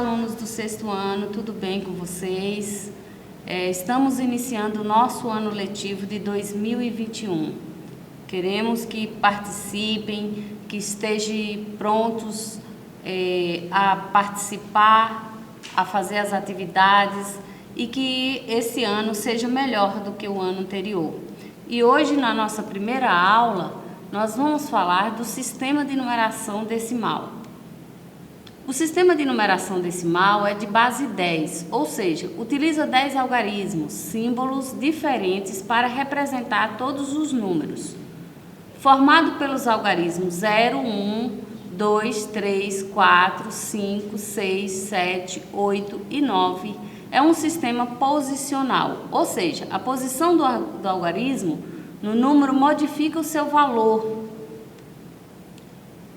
alunos do 6º ano, tudo bem com vocês? Estamos iniciando o nosso ano letivo de 2021. Queremos que participem, que estejam prontos a participar, a fazer as atividades e que esse ano seja melhor do que o ano anterior. E hoje, na nossa primeira aula, nós vamos falar do sistema de numeração decimal. O sistema de numeração decimal é de base 10, ou seja, utiliza 10 algarismos, símbolos diferentes para representar todos os números. Formado pelos algarismos 0, 1, 2, 3, 4, 5, 6, 7, 8 e 9, é um sistema posicional, ou seja, a posição do algarismo no número modifica o seu valor.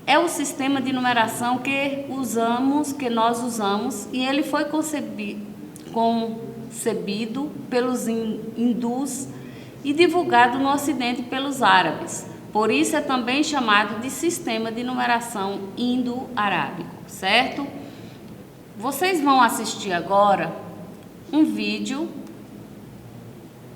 É o sistema de numeração que nós usamos, e ele foi concebido pelos hindus e divulgado no Ocidente pelos árabes. Por isso é também chamado de sistema de numeração indo-arábico, certo? Vocês vão assistir agora um vídeo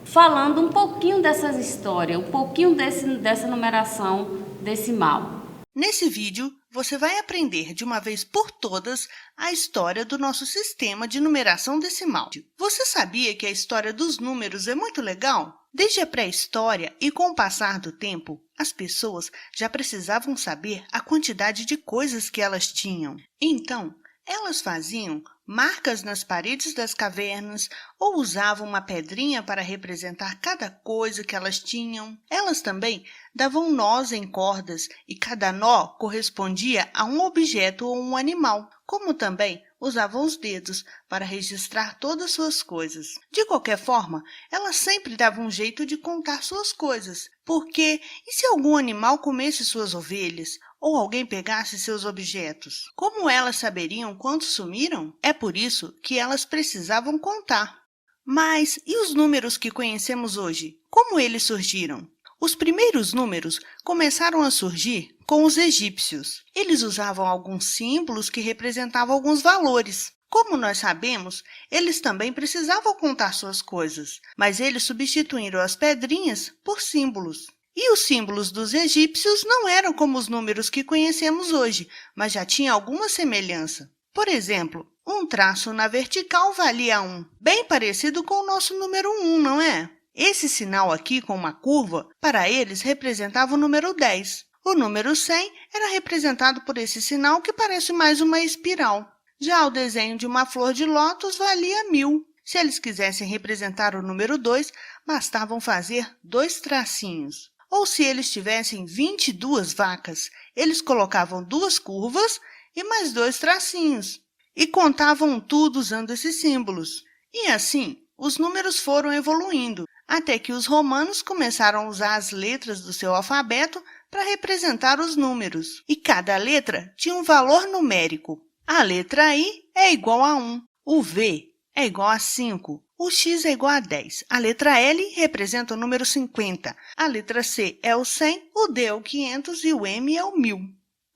falando um pouquinho dessa história, um pouquinho dessa numeração decimal. Nesse vídeo, você vai aprender de uma vez por todas a história do nosso sistema de numeração decimal. Você sabia que a história dos números é muito legal? Desde a pré-história e com o passar do tempo, as pessoas já precisavam saber a quantidade de coisas que elas tinham. Então, elas faziam marcas nas paredes das cavernas ou usavam uma pedrinha para representar cada coisa que elas tinham. Elas também davam nós em cordas e cada nó correspondia a um objeto ou um animal, como também usavam os dedos para registrar todas suas coisas. De qualquer forma, elas sempre davam um jeito de contar suas coisas, porque e se algum animal comesse suas ovelhas? Ou alguém pegasse seus objetos? Como elas saberiam quantos sumiram? É por isso que elas precisavam contar. Mas e os números que conhecemos hoje? Como eles surgiram? Os primeiros números começaram a surgir com os egípcios. Eles usavam alguns símbolos que representavam alguns valores. Como nós sabemos, eles também precisavam contar suas coisas, mas eles substituíram as pedrinhas por símbolos. E os símbolos dos egípcios não eram como os números que conhecemos hoje, mas já tinham alguma semelhança. Por exemplo, um traço na vertical valia 1, bem parecido com o nosso número 1, não é? Esse sinal aqui com uma curva, para eles, representava o número 10. O número 100 era representado por esse sinal que parece mais uma espiral. Já o desenho de uma flor de lótus valia 1000. Se eles quisessem representar o número 2, bastavam fazer 2 tracinhos. Ou se eles tivessem 22 vacas, eles colocavam 2 curvas e mais 2 tracinhos. E contavam tudo usando esses símbolos. E assim, os números foram evoluindo, até que os romanos começaram a usar as letras do seu alfabeto para representar os números. E cada letra tinha um valor numérico. A letra I é igual a 1, o V é igual a 5, o X é igual a 10. A letra L representa o número 50. A letra C é o 100, o D é o 500 e o M é o 1000.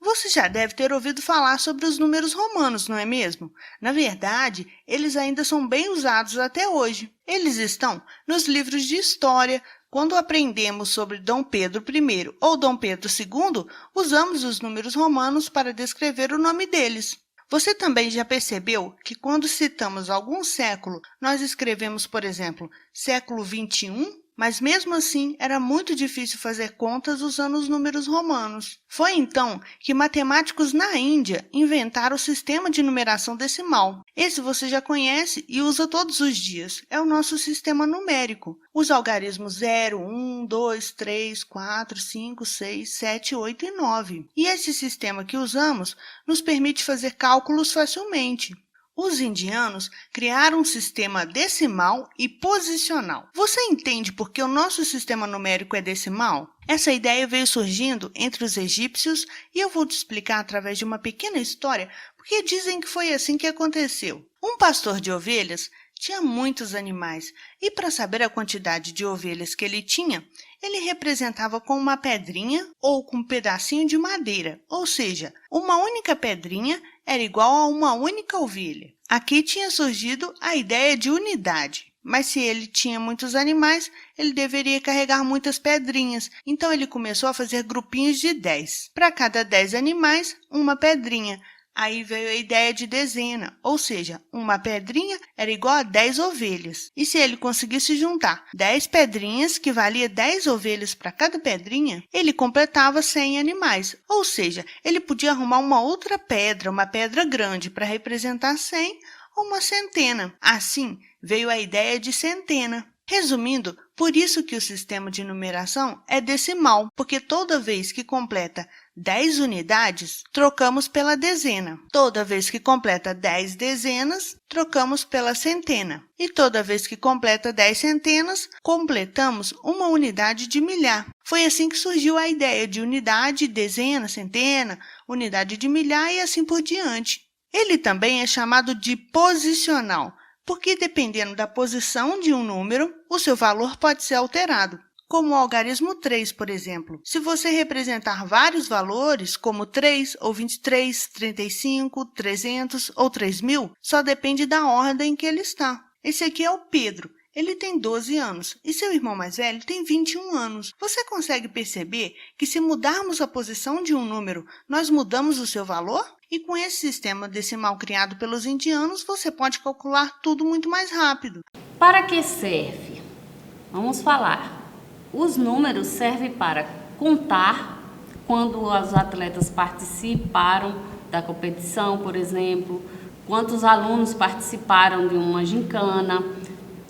Você já deve ter ouvido falar sobre os números romanos, não é mesmo? Na verdade, eles ainda são bem usados até hoje. Eles estão nos livros de história. Quando aprendemos sobre Dom Pedro I ou Dom Pedro II, usamos os números romanos para descrever o nome deles. Você também já percebeu que quando citamos algum século, nós escrevemos, por exemplo, século 21? Mas mesmo assim, era muito difícil fazer contas usando os números romanos. Foi então que matemáticos na Índia inventaram o sistema de numeração decimal. Esse você já conhece e usa todos os dias. É o nosso sistema numérico. Os algarismos 0, 1, 2, 3, 4, 5, 6, 7, 8 e 9. E esse sistema que usamos nos permite fazer cálculos facilmente. Os indianos criaram um sistema decimal e posicional. Você entende por que o nosso sistema numérico é decimal? Essa ideia veio surgindo entre os egípcios e eu vou te explicar através de uma pequena história, porque dizem que foi assim que aconteceu. Um pastor de ovelhas tinha muitos animais e, para saber a quantidade de ovelhas que ele tinha, ele representava com uma pedrinha ou com um pedacinho de madeira, ou seja, uma única pedrinha era igual a uma única ovelha. Aqui tinha surgido a ideia de unidade. Mas se ele tinha muitos animais, ele deveria carregar muitas pedrinhas. Então ele começou a fazer grupinhos de 10. Para cada 10 animais, uma pedrinha. Aí veio a ideia de dezena, ou seja, uma pedrinha era igual a 10 ovelhas. E se ele conseguisse juntar 10 pedrinhas, que valia 10 ovelhas para cada pedrinha, ele completava 100 animais. Ou seja, ele podia arrumar uma outra pedra, uma pedra grande, para representar 100 ou uma centena. Assim, veio a ideia de centena. Resumindo, por isso que o sistema de numeração é decimal, porque toda vez que completa 10 unidades, trocamos pela dezena. Toda vez que completa 10 dezenas, trocamos pela centena. E toda vez que completa 10 centenas, completamos uma unidade de milhar. Foi assim que surgiu a ideia de unidade, dezena, centena, unidade de milhar e assim por diante. Ele também é chamado de posicional, porque dependendo da posição de um número, o seu valor pode ser alterado. Como o algarismo 3, por exemplo. Se você representar vários valores, como 3 ou 23, 35, 300 ou 3000, só depende da ordem que ele está. Esse aqui é o Pedro. Ele tem 12 anos e seu irmão mais velho tem 21 anos. Você consegue perceber que se mudarmos a posição de um número, nós mudamos o seu valor? E com esse sistema decimal criado pelos indianos, você pode calcular tudo muito mais rápido. Para que serve? Vamos falar. Os números servem para contar quando os atletas participaram da competição, por exemplo, quantos alunos participaram de uma gincana.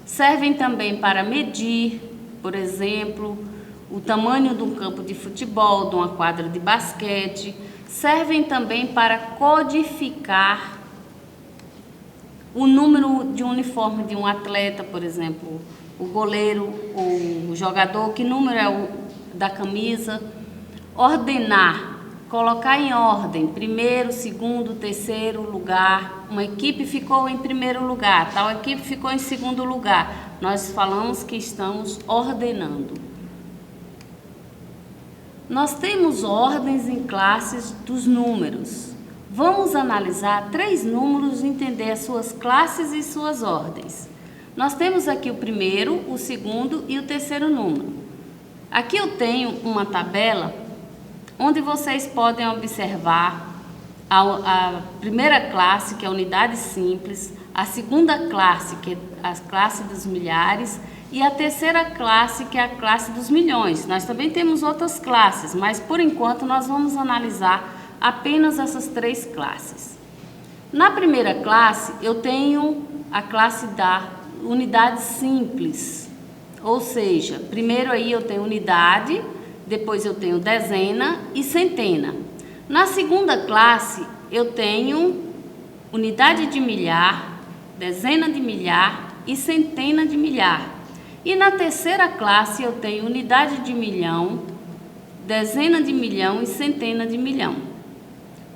Servem também para medir, por exemplo, o tamanho de um campo de futebol, de uma quadra de basquete. Servem também para codificar o número de uniforme de um atleta, por exemplo, o goleiro, o jogador, que número é o da camisa. Ordenar, colocar em ordem, primeiro, segundo, terceiro lugar. Uma equipe ficou em primeiro lugar, tal equipe ficou em segundo lugar. Nós falamos que estamos ordenando. Nós temos ordens em classes dos números. Vamos analisar 3 números e entender as suas classes e suas ordens. Nós temos aqui o primeiro, o segundo e o terceiro número. Aqui eu tenho uma tabela onde vocês podem observar a primeira classe, que é a unidade simples, a segunda classe, que é a classe dos milhares, e a terceira classe, que é a classe dos milhões. Nós também temos outras classes, mas por enquanto nós vamos analisar apenas essas 3 classes. Na primeira classe, eu tenho a classe da unidade simples, ou seja, primeiro aí eu tenho unidade, depois eu tenho dezena e centena. Na segunda classe, eu tenho unidade de milhar, dezena de milhar e centena de milhar. E na terceira classe eu tenho unidade de milhão, dezena de milhão e centena de milhão.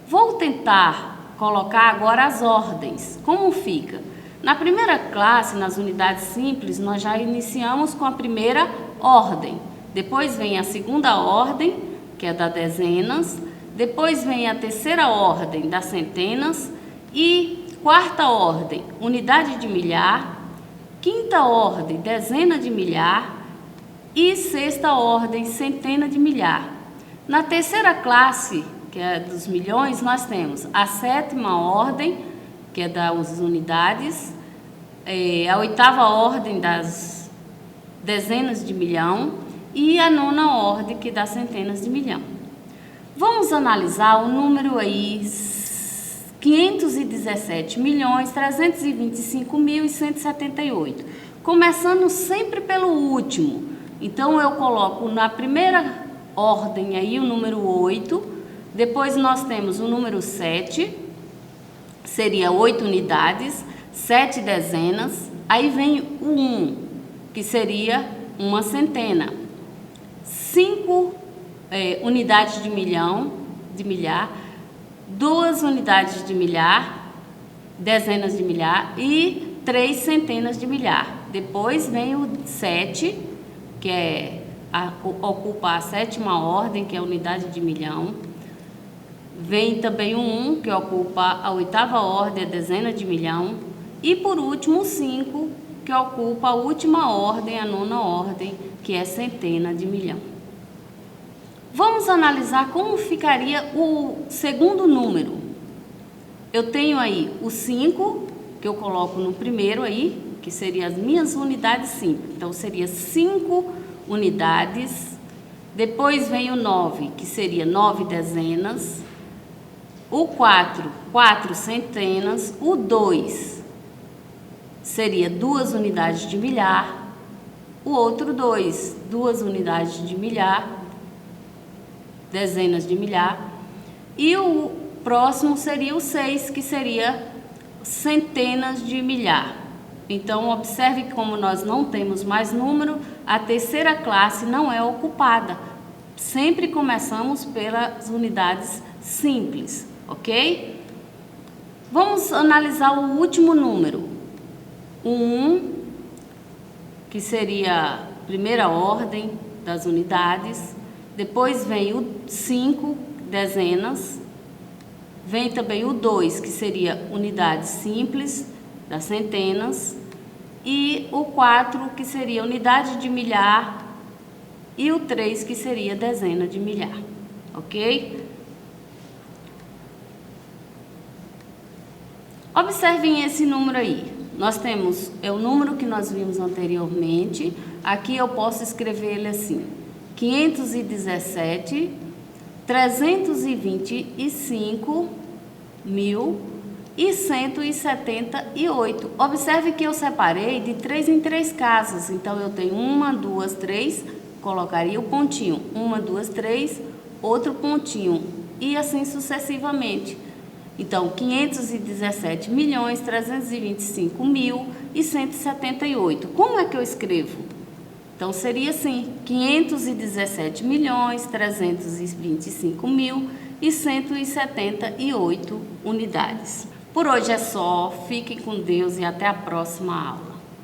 Vou tentar colocar agora as ordens. Como fica? Na primeira classe, nas unidades simples, nós já iniciamos com a primeira ordem. Depois vem a segunda ordem, que é da dezenas. Depois vem a terceira ordem, das centenas. E quarta ordem, unidade de milhar. Quinta ordem, dezena de milhar. E sexta ordem, centena de milhar. Na terceira classe, que é dos milhões, nós temos a sétima ordem, que é das unidades, a oitava ordem das dezenas de milhão e a nona ordem, que dá centenas de milhão. Vamos analisar o número aí 517.325.178, começando sempre pelo último. Então eu coloco na primeira ordem aí o número 8, depois nós temos o número 7, seria 8 unidades, 7 dezenas, aí vem o 1, que seria uma centena, 5 unidades de milhão, de milhar, 2 unidades de milhar, dezenas de milhar e 3 centenas de milhar. Depois vem o 7, que ocupa a sétima ordem, que é a unidade de milhão. Vem também o 1, que ocupa a oitava ordem, a dezena de milhão. E por último o 5, que ocupa a última ordem, a nona ordem, que é centena de milhão. Vamos analisar como ficaria o segundo número. Eu tenho aí o 5, que eu coloco no primeiro aí, que seria as minhas unidades simples. Então, seria 5 unidades. Depois vem o 9, que seria 9 dezenas. O 4, 4 centenas. O 2 seria 2 unidades de milhar. O outro 2, 2 unidades de milhar, dezenas de milhar. E o próximo seria o 6, que seria centenas de milhar. Então, observe que como nós não temos mais número, a terceira classe não é ocupada. Sempre começamos pelas unidades simples, ok? Vamos analisar o último número. O 1, que seria a primeira ordem das unidades. Depois vem o 5, dezenas. Vem também o 2, que seria unidades simples, das centenas. E o 4, que seria unidade de milhar. E o 3, que seria dezena de milhar. Ok? Observem esse número aí. Nós temos, é o número que nós vimos anteriormente. Aqui eu posso escrever ele assim: 517, 325.178. Observe que eu separei de 3 em 3 casas. Então, eu tenho 1, 2, 3, colocaria o pontinho. 1, 2, 3, outro pontinho. E assim sucessivamente. Então, 517.325.178. Como é que eu escrevo? Então, seria assim: 517.325.178 unidades. Por hoje é só. Fiquem com Deus e até a próxima aula.